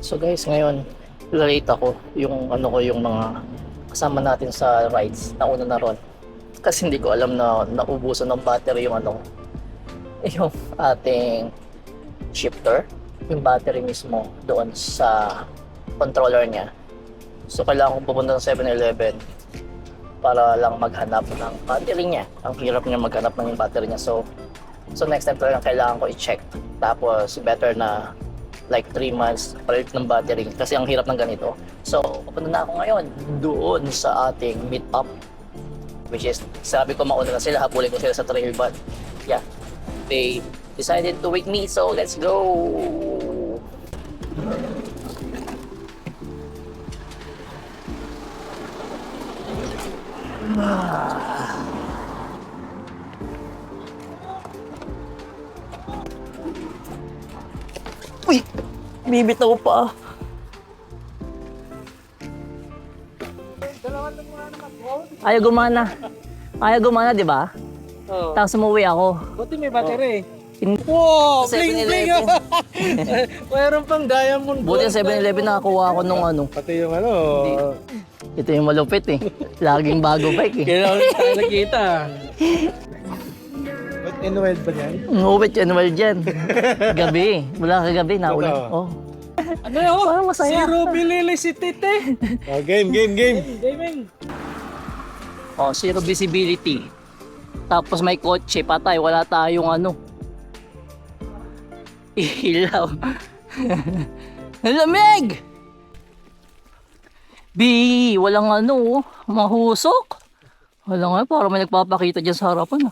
So guys, ngayon late ako yung yung mga kasama natin sa rides nauna na ron. Kasi hindi ko alam na naubusan ng battery yung yung ating shifter, yung battery mismo doon sa controller niya. So kailangan kong pupunta ng 7-Eleven para lang maghanap ng battery niya. Ang hirap niya maghanap ng yung battery niya. So next time talagang kailangan ko i-check. Tapos better na like 3 months palit ng battery kasi ang hirap ng ganito. So pupunta na ako ngayon doon sa ating meet up, which is sabi ko mauna na sila, habulin ko sila sa trail, but yeah, they decided to wake me, so let's go. Uy, bibitaw pa. Ayaw gumana. Ayaw gumana, di ba? Oo. Tapos umuwi ako. Buti may battery. Wow, Bling bling! Mayroon pang diamond. Buti yung 7-Eleven nakakuha ako nung Pati yung Ito yung malupit eh. Laging bago bike eh. Kailangan tayo nakita. Ba't NOL ba yan? Umuwit yan, well dyan. Gabi. Mula kagabi, naulan. Oh. Ano yun? Parang masaya. Zero bilili si Tite. Game. Gaming. Oh, zero visibility. Tapos may kotse, patay. Wala tayong ilaw. Ang lamig! Walang mahusok. Wala nga, parang may nagpapakita dyan sa harapan.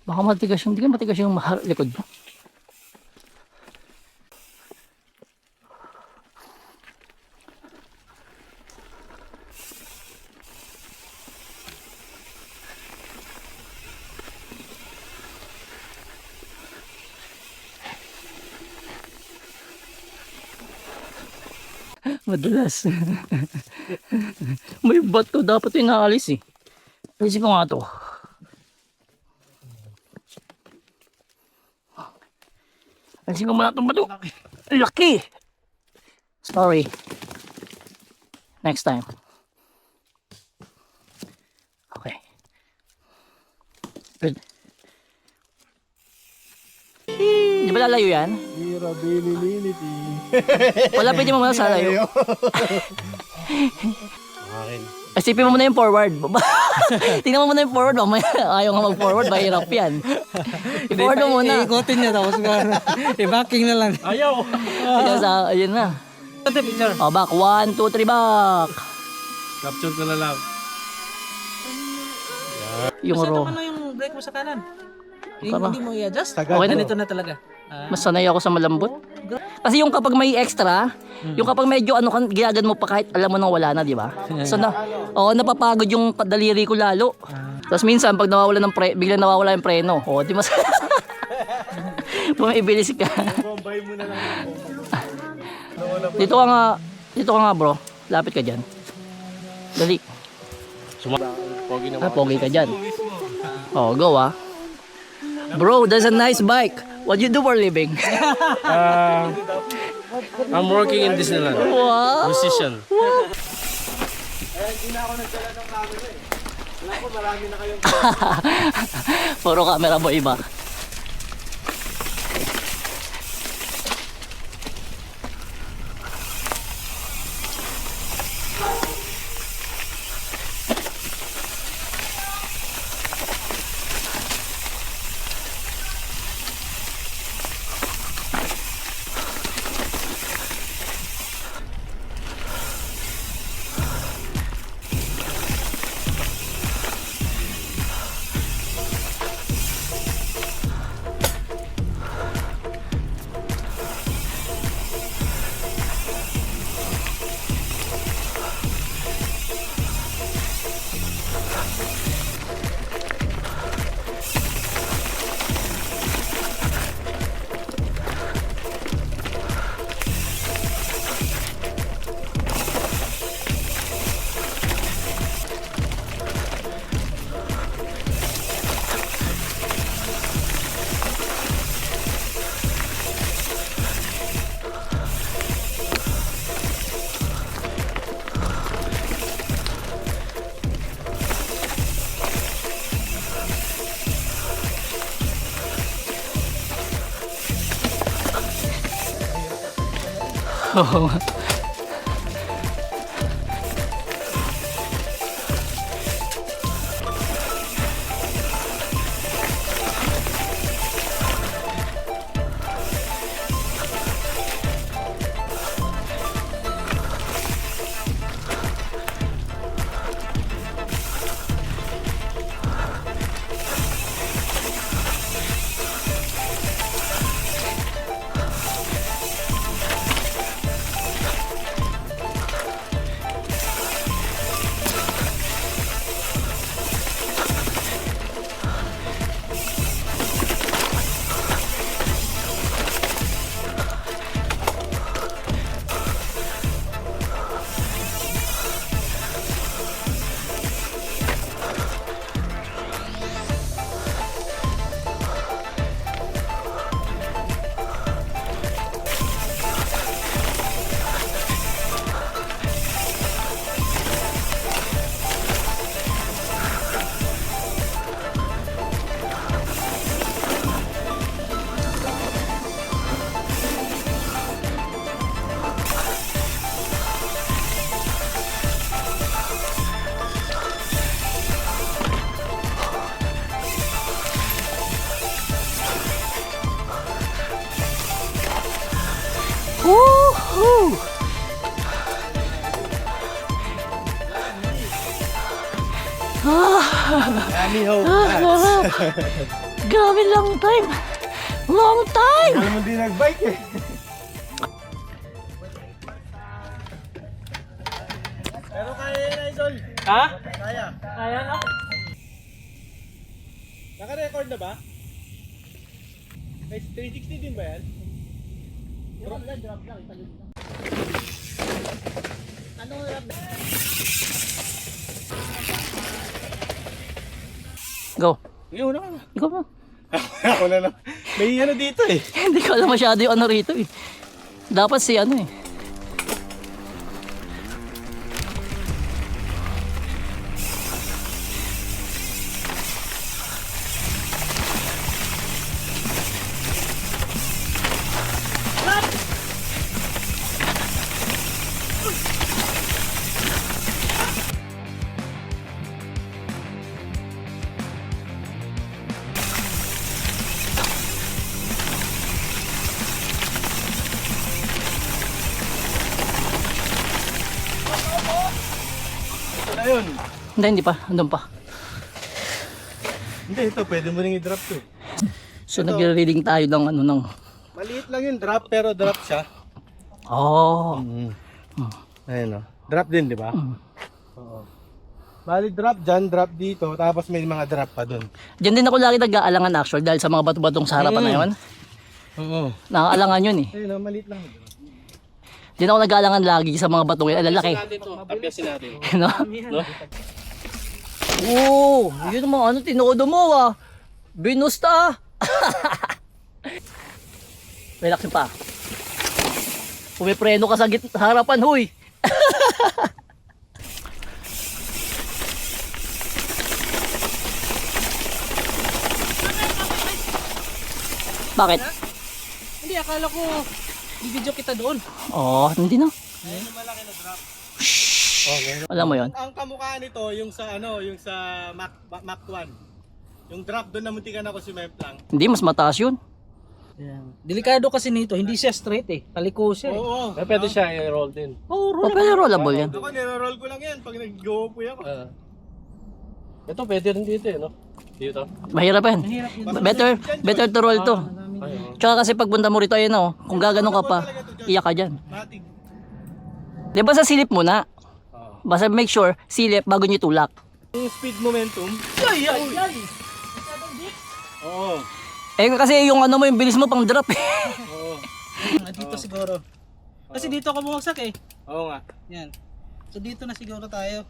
Baka matigas yung, likod mo. Madalas. May bato, dapat yung naalis eh. Alisin ko nga to. Alisin ko muna itong bato. Laki! Sorry. Next time. Okay. Good. Di ba lalayo yan? Zero bililility. Wala, pwede mo muna sa layo. Akin. Isipin mo muna yung forward. Tingnan mo muna yung forward. Ayaw nga mag-forward, mahirap yan. I-forward mo muna. Ikutin niya tapos i-backing na lang. Ayaw. Ayun na. Ate, picture. O, back. 1, 2, 3, back. Capture ko na lang. Yung row. Ano yung brake mo sa kanan? Tama. Hindi mo i-adjust? Okay na. Ganito na talaga. Mas sanay ako sa malambot. Kasi yung kapag may extra, yung kapag medyo ginagan mo pa kahit alam mo nang wala na, di ba? So napapagod yung daliri ko lalo. Tapos minsan pag biglang nawawala yung preno, di mas bumibilis ka. Combine mo na lang. Dito ka nga bro. Lapit ka diyan. Dali. Pogi na Pogi ka diyan. Go Bro, that's a nice bike. What do you do for a living? I'm working in Disneyland. Wow. Musician. Puro camera boy ba? Oo nga. Woohoo! Dami ho. Grabe long time. Long time! Alam mo din nagbike eh. Pero kaya yun, Idol. Ha? Kaya. Kaya na? Naka-record na ba? May 360 din ba yan? Drop lang, drop lang. Ano drop? Go. Yun na. Go mo. Ako na lang. May ano dito eh. Hindi ko alam masyado yung ano rito eh. Dapat si ano eh. Ito na yun. Hindi pa. Andun pa. Hindi, ito. Pwede mo rin i-drop to. So nagre-reading tayo ng ano ng... Maliit lang yung drop pero drop siya. Oh. Ayun o. Drop din, di ba? Oo. Bali drop dyan, drop dito, tapos may mga drop pa dun. Diyan din ako lagi nag-aalangan actually dahil sa mga bato-batong sa harapan na yun. Oo. Nakaalangan yun eh. Ayun o, maliit lang. Diyan ako nag-aalangan lagi sa mga batong yun. Lalaki. Tapyasin natin. No? No? Oo, yun mo, ano, tinodo mo ah. Binusta. Relax pa. Pumipreno ka sa harapan, huy. Bakit? Hindi, akala ko i-video kita doon. Oh, hindi na. Ayun yung malaki na drop. Alam mo yon? Ang kamukha nito, yung sa ano, yung sa Mach 1. Yung drop doon na muntikan ako si Memplang. Hindi, mas mataas yun. Yan. Delikado kasi nito, hindi siya straight eh. Taliko siya eh. Oo. Pwede siya i-roll din. Oh, O, pero rollable yan. Ako, niro-roll ko lang yan pag nag-go po ako. Ito pwede rin dito eh, no? Dito. Mahirap yan. Mahirap yun. Better to roll to. Ay, oh. Tsaka kasi pagpunta mo rito, ayun oh, kung gaganon ka pa, iyak ka dyan. Matig. Di ba sa silip muna? Oo. Basta make sure, silip bago nyo tulak. Yung speed momentum. Ay, ay, ay! Oo. Eh kasi yung ano mo, yung bilis mo pang drop eh. Oo. Dito siguro. Kasi dito ako bumagsak eh. Oo nga. Yan. So dito na siguro tayo.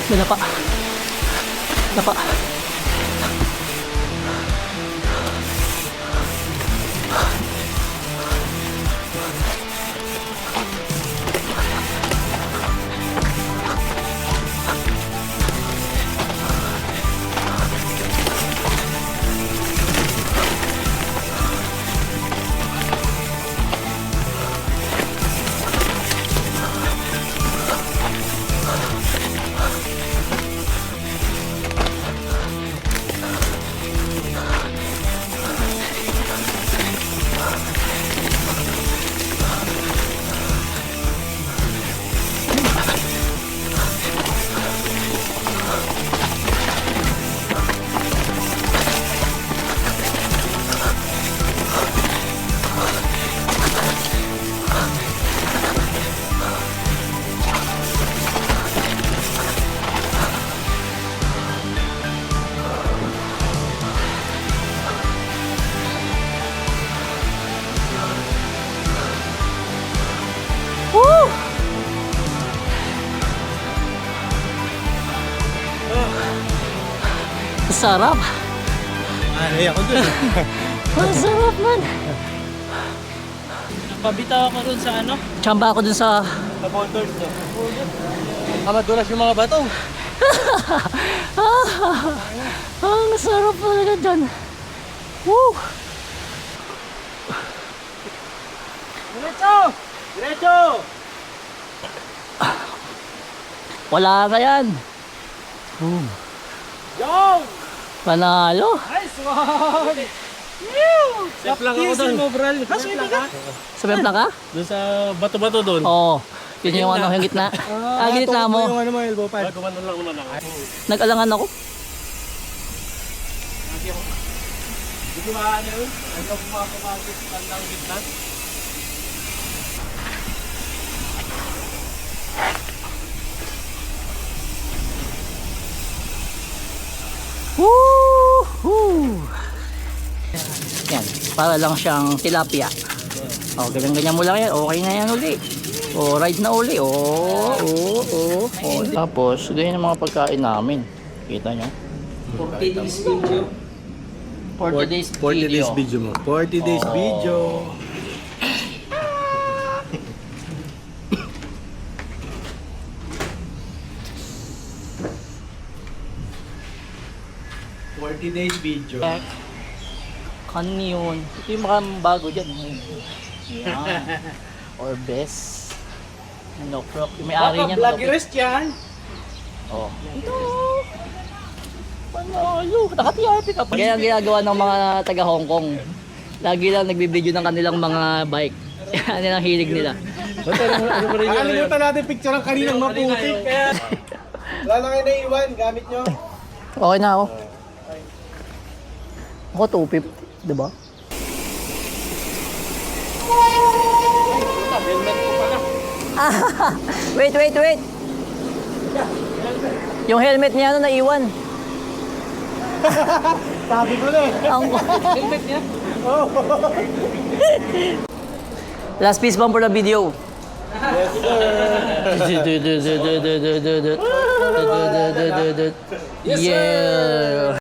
May napa. Napa. Woo! Sarap. Ay, ako dun. Ang sarap man. Pabitaw ako dun sa ano? Tsamba ako dun sa... Sa boulders to. Madulas yung mga bato. Ang sarap talaga dyan. Woo! Diretso! Diretso! Wala ka yan. Boom. Yo! Panalo. Nice one! Step lang ako doon. Sa bempla ka? Doon sa bato-bato doon. Oo. Yun yung ano, yung gitna. Gitna mo. Yung ano mo, elbow pad. Gumano lang naman ako. Nag-alangan ako. Hindi ko maano yun. Ano pumasok sa kandang gitna? Woo! Yan, para lang siyang tilapia. O, ganyan-ganyan mo lang yan. Okay na yan uli. O, ride na uli. O. Tapos, ganyan ang mga pagkain namin. Kita nyo? 40 days video. 40 days 40 days video mo. 40 days video. Days video. Canyon. Ito yung mga bago dyan. Yan. Or best. Ano, crop. Yung may-ari niyan. Vloggerist yan. Oh. Ito. Panalo. Naka-TRP ka pa. Ganyan ang ginagawa ng mga taga Hong Kong. Lagi lang nagbibideo ng kanilang mga bike. Yan ang hilig nila. Ano pa rin yun? Nakalimutan natin picture ang kaninang maputik. Wala na kayo naiwan. Gamit nyo. Okay na ako. Ako 250, diba? Wait. Yung helmet niya ano naiwan. Sabi ko na eh. Ang Helmet niya? last piece bumper na video. Yes, sir. Yeah.